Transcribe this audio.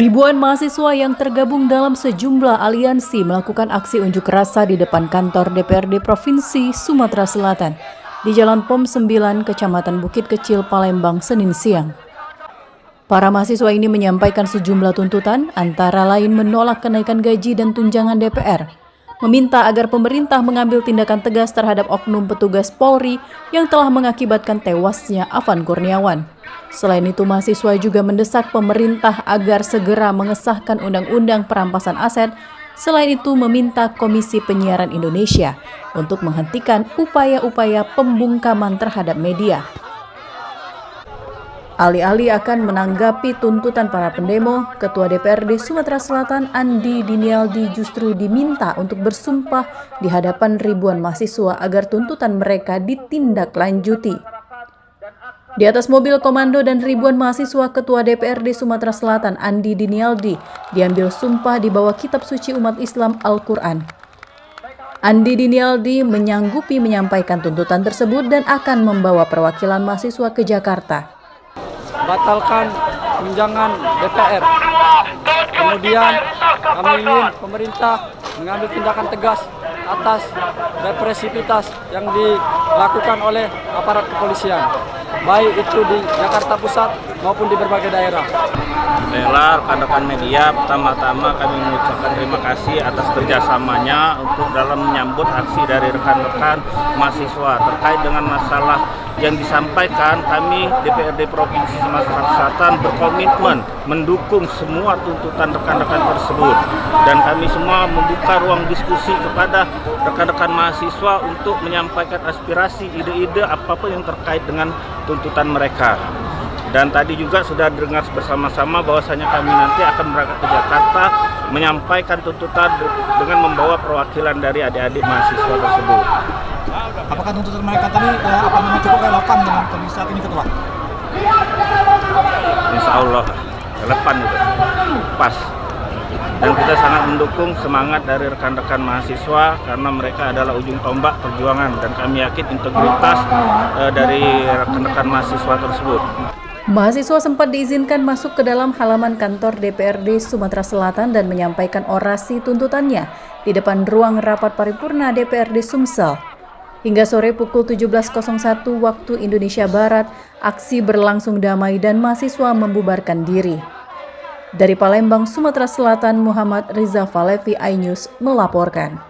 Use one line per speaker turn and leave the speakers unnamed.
Ribuan mahasiswa yang tergabung dalam sejumlah aliansi melakukan aksi unjuk rasa di depan kantor DPRD Provinsi Sumatera Selatan di Jalan POM 9, Kecamatan Bukit Kecil, Palembang, Senin siang. Para mahasiswa ini menyampaikan sejumlah tuntutan, antara lain menolak kenaikan gaji dan tunjangan DPR, meminta agar pemerintah mengambil tindakan tegas terhadap oknum petugas Polri yang telah mengakibatkan tewasnya Afan Kurniawan. Selain itu, mahasiswa juga mendesak pemerintah agar segera mengesahkan Undang-Undang Perampasan Aset. Selain itu, meminta Komisi Penyiaran Indonesia untuk menghentikan upaya-upaya pembungkaman terhadap media. Alih-alih akan menanggapi tuntutan para pendemo, Ketua DPRD Sumatera Selatan Andi Dinialdi justru diminta untuk bersumpah di hadapan ribuan mahasiswa agar tuntutan mereka ditindaklanjuti. Di atas mobil komando dan ribuan mahasiswa, Ketua DPRD Sumatera Selatan Andi Dinialdi diambil sumpah di bawah kitab suci umat Islam Al-Quran. Andi Dinialdi menyanggupi menyampaikan tuntutan tersebut dan akan membawa perwakilan mahasiswa ke Jakarta.
Batalkan tunjangan DPR. Kemudian kami ingin pemerintah mengambil tindakan tegas atas represivitas yang dilakukan oleh aparat kepolisian, baik itu di Jakarta Pusat maupun di berbagai daerah.
Rekan-rekan media, pertama-tama kami mengucapkan terima kasih atas kerjasamanya untuk dalam menyambut aksi dari rekan-rekan mahasiswa terkait dengan masalah yang disampaikan. Kami DPRD Provinsi Sumatera Selatan berkomitmen mendukung semua tuntutan rekan-rekan tersebut, dan kami semua membuka ruang diskusi kepada rekan-rekan mahasiswa untuk menyampaikan aspirasi, ide-ide apapun yang terkait dengan tuntutan mereka. Dan tadi juga sudah dengar bersama-sama bahwasanya kami nanti akan berangkat ke Jakarta menyampaikan tuntutan dengan membawa perwakilan dari adik-adik mahasiswa tersebut.
Apakah tuntutan mereka tadi cukup relevan dengan kondisi saat ini, Ketua?
Insya Allah relevan itu, pas. Dan kita sangat mendukung semangat dari rekan-rekan mahasiswa karena mereka adalah ujung tombak perjuangan, dan kami yakin integritas dari rekan-rekan mahasiswa tersebut.
Mahasiswa sempat diizinkan masuk ke dalam halaman kantor DPRD Sumatera Selatan dan menyampaikan orasi tuntutannya di depan ruang rapat paripurna DPRD Sumsel. Hingga sore pukul 17.01 waktu Indonesia Barat, aksi berlangsung damai dan mahasiswa membubarkan diri. Dari Palembang, Sumatera Selatan, Muhammad Riza Falevi, iNews melaporkan.